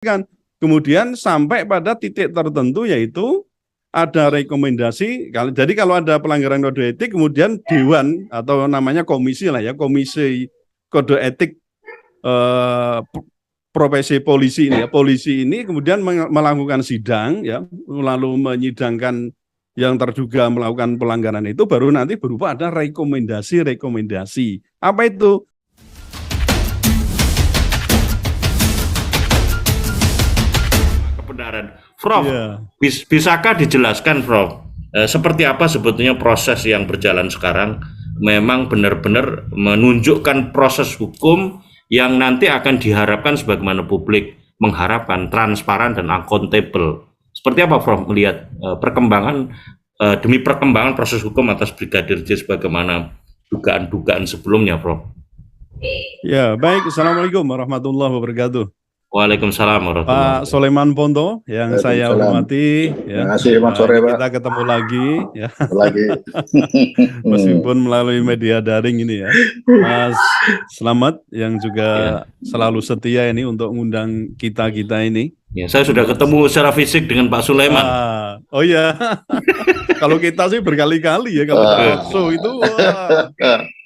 kan. Kemudian sampai pada titik tertentu yaitu ada rekomendasi. Jadi kalau ada pelanggaran kode etik, kemudian dewan atau namanya komisi lah ya, komisi kode etik profesi polisi ini ya, polisi ini kemudian melakukan sidang ya, lalu menyidangkan yang terduga melakukan pelanggaran itu, baru nanti berupa ada rekomendasi. Apa itu? Kebenaran, Prof. Bisakah dijelaskan, Prof, seperti apa sebetulnya proses yang berjalan sekarang? Memang benar-benar menunjukkan proses hukum yang nanti akan diharapkan sebagaimana publik mengharapkan transparan dan akuntabel. Seperti apa, Prof, melihat perkembangan demi perkembangan proses hukum atas Brigadir J sebagaimana dugaan-dugaan sebelumnya, Prof? Ya, baik. Assalamualaikum warahmatullahi wabarakatuh. Waalaikumsalam warahmatullahi Pak Soleman Ponto yang saya hormati, ya. Terima kasih, Mas Sore, Pak. Kita ketemu lagi, ya. Meskipun melalui media daring ini ya. Mas Slamet yang juga selalu setia ini untuk mengundang kita ini. Ya, saya sudah ketemu secara fisik dengan Pak Sulaiman. Oh iya, kalau kita sih berkali-kali ya, kalau so itu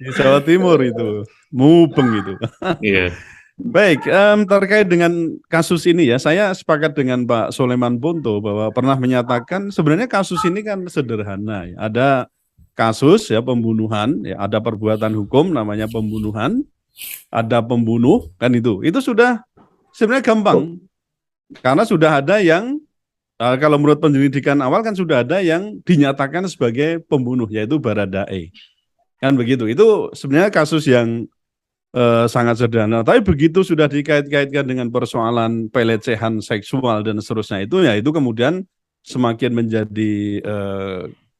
di Jawa Timur itu, mubeng itu. Iya. Baik, terkait dengan kasus ini ya, saya sepakat dengan Pak Soleman Ponto bahwa pernah menyatakan sebenarnya kasus ini kan sederhana ya. Ada kasus ya pembunuhan, ya ada perbuatan hukum namanya pembunuhan, ada pembunuh kan itu sudah sebenarnya gampang karena sudah ada yang kalau menurut penyelidikan awal kan sudah ada yang dinyatakan sebagai pembunuh yaitu Baradae, kan begitu. Itu sebenarnya kasus yang sangat sederhana, tapi begitu sudah dikait-kaitkan dengan persoalan pelecehan seksual dan seterusnya itu kemudian semakin menjadi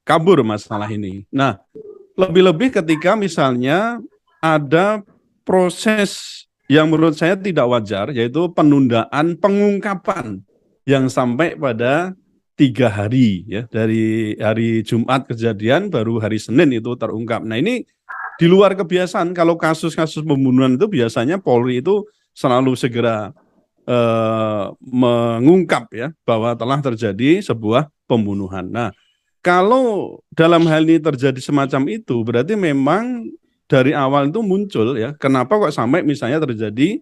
kabur masalah ini. Nah, lebih-lebih ketika misalnya ada proses yang menurut saya tidak wajar, yaitu penundaan pengungkapan yang sampai pada 3 hari ya, dari hari Jumat kejadian baru hari Senin itu terungkap. Nah, ini di luar kebiasaan. Kalau kasus-kasus pembunuhan itu biasanya Polri itu selalu segera mengungkap ya bahwa telah terjadi sebuah pembunuhan. Nah, kalau dalam hal ini terjadi semacam itu, berarti memang dari awal itu muncul ya, kenapa kok sampai misalnya terjadi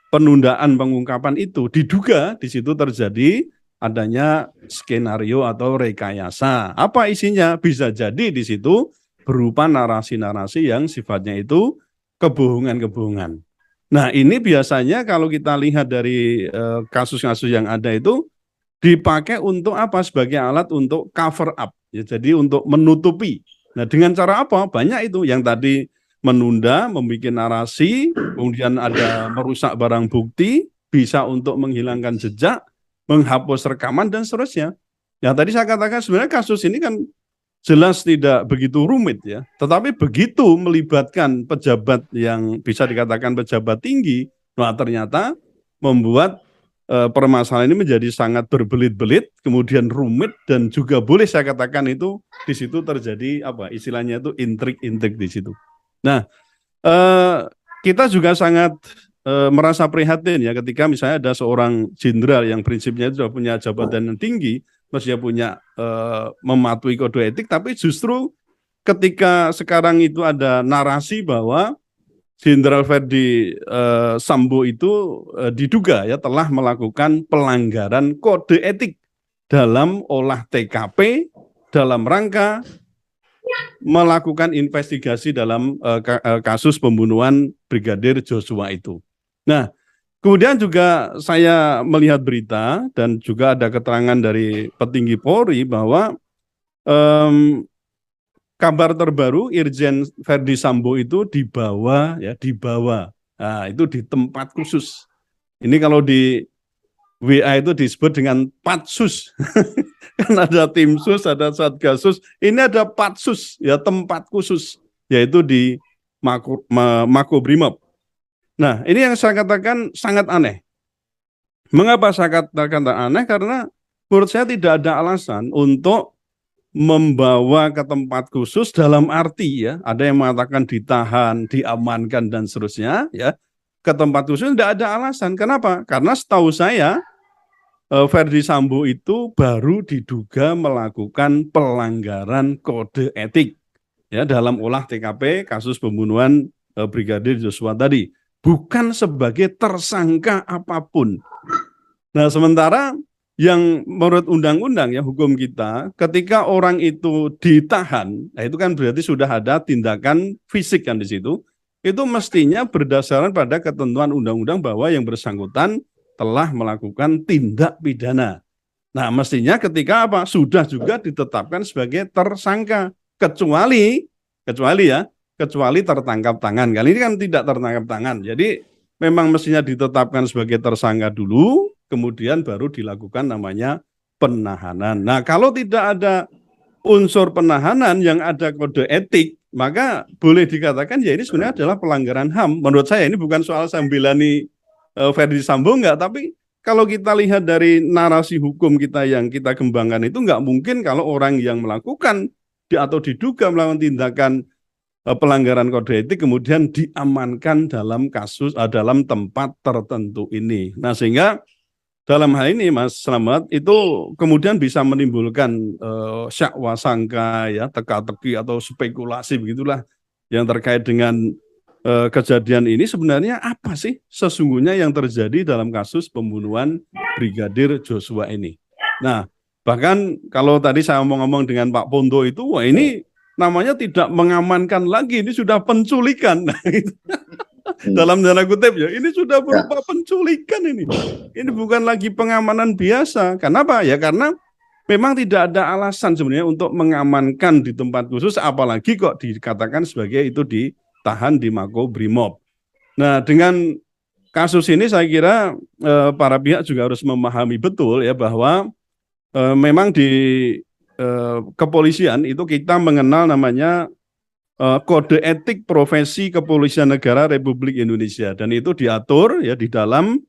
penundaan pengungkapan itu, diduga di situ terjadi adanya skenario atau rekayasa. Apa isinya? Bisa jadi di situ berupa narasi-narasi yang sifatnya itu kebohongan-kebohongan. Nah, ini biasanya kalau kita lihat dari kasus-kasus yang ada itu dipakai untuk apa? Sebagai alat untuk cover up, ya, jadi untuk menutupi. Nah, dengan cara apa? Banyak itu yang tadi menunda, membuat narasi, kemudian ada merusak barang bukti, bisa untuk menghilangkan jejak, menghapus rekaman dan seterusnya. Yang tadi saya katakan sebenarnya kasus ini kan jelas tidak begitu rumit ya, tetapi begitu melibatkan pejabat yang bisa dikatakan pejabat tinggi, nah ternyata membuat permasalahan ini menjadi sangat berbelit-belit, kemudian rumit, dan juga boleh saya katakan itu di situ terjadi apa istilahnya itu intrik-intrik di situ. Nah, kita juga sangat merasa prihatin ya ketika misalnya ada seorang jenderal yang prinsipnya sudah punya jabatan yang tinggi, mestinya punya mematuhi kode etik, tapi justru ketika sekarang itu ada narasi bahwa Jenderal Verdi Sambo itu diduga ya telah melakukan pelanggaran kode etik dalam olah TKP dalam rangka melakukan investigasi dalam kasus pembunuhan Brigadir Joshua itu. Nah, kemudian juga saya melihat berita dan juga ada keterangan dari petinggi Polri bahwa kabar terbaru Irjen Verdi Sambo itu dibawa. Nah, itu di tempat khusus. Ini kalau di WA itu disebut dengan Patsus. Kan ada tim sus, ada satgasus. Ini ada Patsus, ya tempat khusus, yaitu di Makobrimob. Nah, ini yang saya katakan sangat aneh. Mengapa saya katakan aneh? Karena menurut saya tidak ada alasan untuk membawa ke tempat khusus dalam arti ya, ada yang mengatakan ditahan, diamankan dan seterusnya ya. ke tempat khusus tidak ada alasan. Kenapa? Karena setahu saya Verdi Sambo itu baru diduga melakukan pelanggaran kode etik ya dalam olah TKP kasus pembunuhan Brigadir Joshua tadi, bukan sebagai tersangka apapun. Nah, sementara yang menurut undang-undang ya hukum kita, ketika orang itu ditahan, nah itu kan berarti sudah ada tindakan fisik kan di situ. Itu mestinya berdasarkan pada ketentuan undang-undang bahwa yang bersangkutan telah melakukan tindak pidana. Nah, mestinya ketika apa? Sudah juga ditetapkan sebagai tersangka, kecuali tertangkap tangan. Kali ini kan tidak tertangkap tangan. Jadi memang mestinya ditetapkan sebagai tersangka dulu, kemudian baru dilakukan namanya penahanan. Nah, kalau tidak ada unsur penahanan yang ada kode etik, maka boleh dikatakan ya ini sebenarnya adalah pelanggaran HAM. Menurut saya ini bukan soal sambilani Verdi Sambo enggak, tapi kalau kita lihat dari narasi hukum kita yang kita kembangkan itu enggak mungkin kalau orang yang melakukan atau diduga melakukan tindakan pelanggaran kode etik kemudian diamankan dalam kasus dalam tempat tertentu ini. Nah, sehingga dalam hal ini Mas Slamet itu kemudian bisa menimbulkan syakwa sangka ya, teka-teki atau spekulasi begitulah yang terkait dengan kejadian ini. Sebenarnya apa sih sesungguhnya yang terjadi dalam kasus pembunuhan Brigadir Joshua ini. Nah, bahkan kalau tadi saya ngomong dengan Pak Ponto itu, wah ini namanya tidak mengamankan lagi, ini sudah penculikan. Nah, itu. Dalam tanda kutip ya, ini sudah berupa penculikan ini. Ini bukan lagi pengamanan biasa. Kenapa? Ya karena memang tidak ada alasan sebenarnya untuk mengamankan di tempat khusus, apalagi kok dikatakan sebagai itu ditahan di Mako Brimob. Nah, dengan kasus ini saya kira para pihak juga harus memahami betul ya bahwa memang di kepolisian itu kita mengenal namanya Kode Etik Profesi Kepolisian Negara Republik Indonesia, dan itu diatur ya di dalam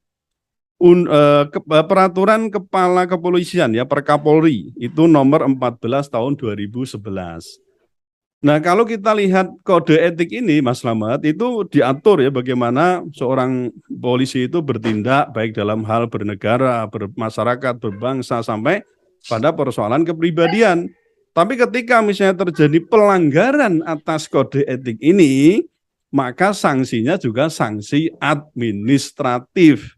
peraturan Kepala Kepolisian ya Perkapolri itu nomor 14 tahun 2011. Nah, kalau kita lihat kode etik ini Mas Slamet itu diatur ya bagaimana seorang polisi itu bertindak baik dalam hal bernegara, bermasyarakat, berbangsa sampai pada persoalan kepribadian. Tapi ketika misalnya terjadi pelanggaran atas kode etik ini, maka sanksinya juga sanksi administratif,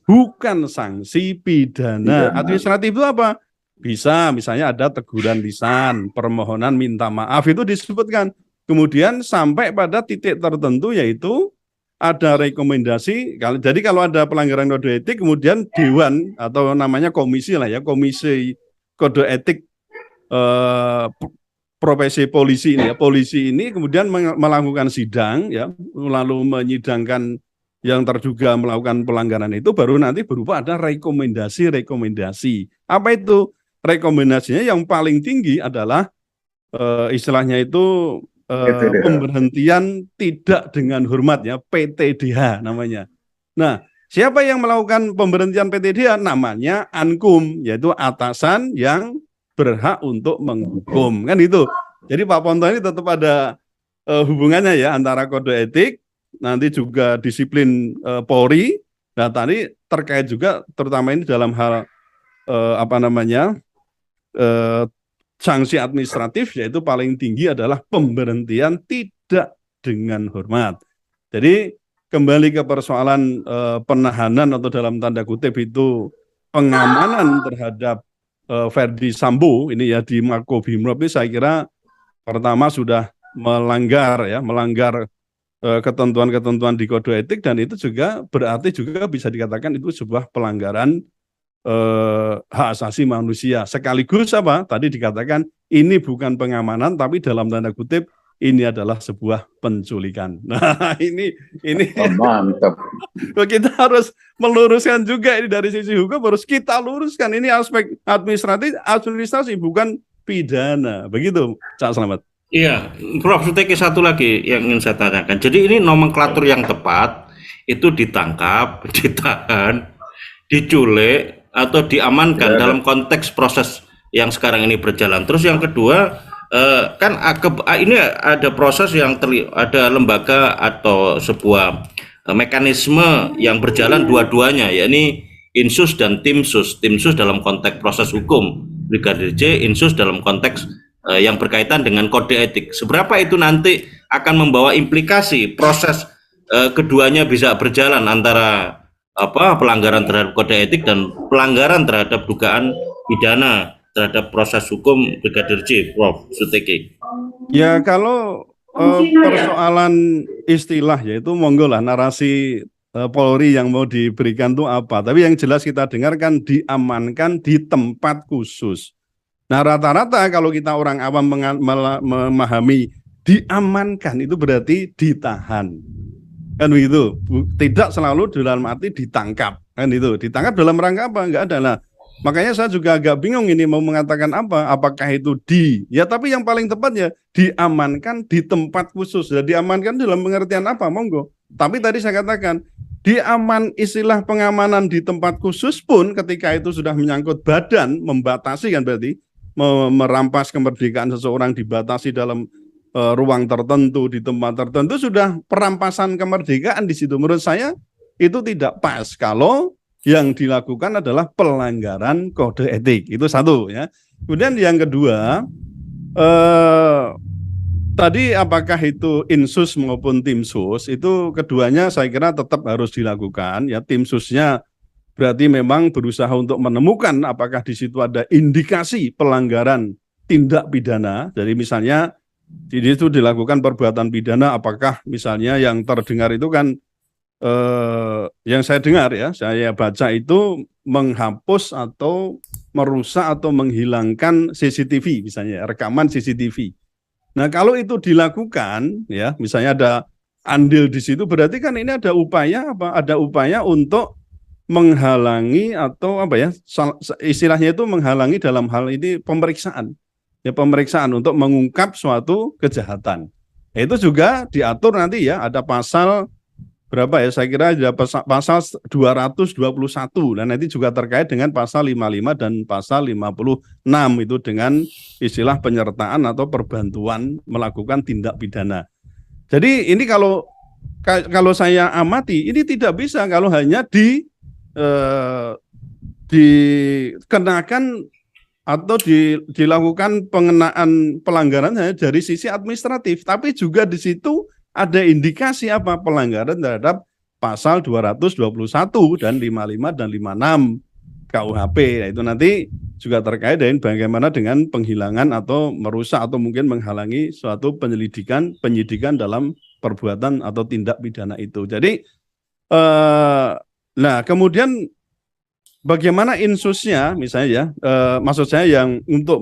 bukan sanksi pidana. Administratif itu apa? Bisa misalnya ada teguran lisan, permohonan minta maaf itu disebutkan. Kemudian sampai pada titik tertentu yaitu ada rekomendasi. Jadi kalau ada pelanggaran kode etik, kemudian dewan atau namanya komisi lah ya, komisi kode etik profesi polisi ini ya, polisi ini kemudian melakukan sidang ya, lalu menyidangkan yang terduga melakukan pelanggaran itu, baru nanti berupa ada rekomendasi. Apa itu rekomendasinya? Yang paling tinggi adalah istilahnya itu pemberhentian tidak dengan hormat ya, PTDH namanya. Nah, siapa yang melakukan pemberhentian PTDH? Namanya Ankum, yaitu atasan yang berhak untuk menghukum, kan itu. Jadi Pak Ponto ini tetap ada hubungannya ya antara kode etik, nanti juga disiplin Polri. Nah, tadi terkait juga terutama ini dalam hal sanksi administratif, yaitu paling tinggi adalah pemberhentian tidak dengan hormat. Jadi kembali ke persoalan penahanan atau dalam tanda kutip itu pengamanan terhadap Verdi Sambo ini ya di Makobrimob ini, saya kira pertama sudah melanggar ketentuan-ketentuan di kode etik, dan itu juga berarti juga bisa dikatakan itu sebuah pelanggaran hak asasi manusia. Sekaligus apa? Tadi dikatakan ini bukan pengamanan tapi dalam tanda kutip ini adalah sebuah penculikan. Nah, ini mantap. Kita harus meluruskan juga ini dari sisi hukum, harus kita luruskan ini aspek administrasi bukan pidana. Begitu, Cak Slamet. Iya, Prof. Suteki, satu lagi yang ingin saya tanyakan. Jadi ini nomenklatur yang tepat itu ditangkap, ditahan, diculik atau diamankan dalam konteks proses yang sekarang ini berjalan. Terus yang kedua, kan ini ada proses yang ada lembaga atau sebuah mekanisme yang berjalan dua-duanya, yakni Insus dan Timsus. Timsus dalam konteks proses hukum Brigadir J, Insus dalam konteks yang berkaitan dengan kode etik. Seberapa itu nanti akan membawa implikasi proses keduanya bisa berjalan antara pelanggaran terhadap kode etik dan pelanggaran terhadap dugaan pidana terhadap proses hukum Brigadir J, Prof. Suteki. Ya kalau persoalan istilah yaitu monggo lah narasi Polri yang mau diberikan itu apa. Tapi yang jelas kita dengarkan diamankan di tempat khusus. Nah rata-rata kalau kita orang awam memahami diamankan itu berarti ditahan. Kan begitu. Tidak selalu dalam arti ditangkap. Kan itu. Ditangkap dalam rangka apa? Enggak ada lah. Makanya saya juga agak bingung ini mau mengatakan apa. Apakah itu ya tapi yang paling tepat ya diamankan di tempat khusus. Ya, diamankan dalam pengertian apa? Monggo. Tapi tadi saya katakan istilah pengamanan di tempat khusus pun ketika itu sudah menyangkut badan, membatasi kan berarti merampas kemerdekaan seseorang dibatasi dalam ruang tertentu di tempat tertentu sudah perampasan kemerdekaan di situ. Menurut saya itu tidak pas kalau yang dilakukan adalah pelanggaran kode etik. Itu satu ya. Kemudian yang kedua tadi apakah itu Insus maupun Timsus itu keduanya saya kira tetap harus dilakukan ya. Timsusnya berarti memang berusaha untuk menemukan apakah di situ ada indikasi pelanggaran tindak pidana. Jadi misalnya di situ dilakukan perbuatan pidana, apakah misalnya yang terdengar itu kan yang saya dengar ya, saya baca itu menghapus atau merusak atau menghilangkan CCTV misalnya rekaman CCTV. Nah kalau itu dilakukan ya misalnya ada andil di situ berarti kan ini ada upaya apa? Ada upaya untuk menghalangi atau apa ya istilahnya itu menghalangi dalam hal ini pemeriksaan ya pemeriksaan untuk mengungkap suatu kejahatan. Itu juga diatur nanti ya ada pasal berapa ya saya kira ada pasal 221 dan nanti juga terkait dengan pasal 55 dan pasal 56 itu dengan istilah penyertaan atau perbantuan melakukan tindak pidana. Jadi ini kalau saya amati ini tidak bisa kalau hanya dikenakan atau dilakukan pengenaan pelanggaran hanya dari sisi administratif, tapi juga di situ ada indikasi apa pelanggaran terhadap pasal 221 dan 55 dan 56 KUHP. Nah, itu nanti juga terkait dengan bagaimana dengan penghilangan atau merusak atau mungkin menghalangi suatu penyidikan dalam perbuatan atau tindak pidana itu. Jadi nah kemudian bagaimana Insusnya misalnya ya maksud saya yang untuk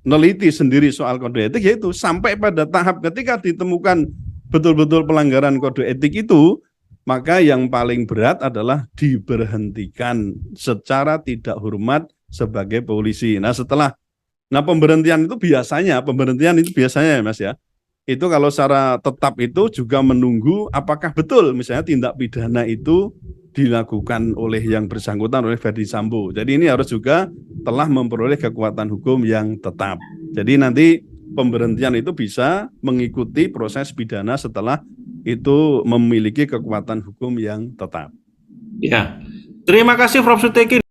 meneliti sendiri soal kode etik yaitu sampai pada tahap ketika ditemukan betul-betul pelanggaran kode etik itu maka yang paling berat adalah diberhentikan secara tidak hormat sebagai polisi. Nah pemberhentian itu biasanya ya Mas ya itu kalau secara tetap itu juga menunggu apakah betul misalnya tindak pidana itu dilakukan oleh yang bersangkutan oleh Verdi Sambo. Jadi ini harus juga telah memperoleh kekuatan hukum yang tetap. Jadi nanti pemberhentian itu bisa mengikuti proses pidana setelah itu memiliki kekuatan hukum yang tetap. Ya, terima kasih Prof. Suteki.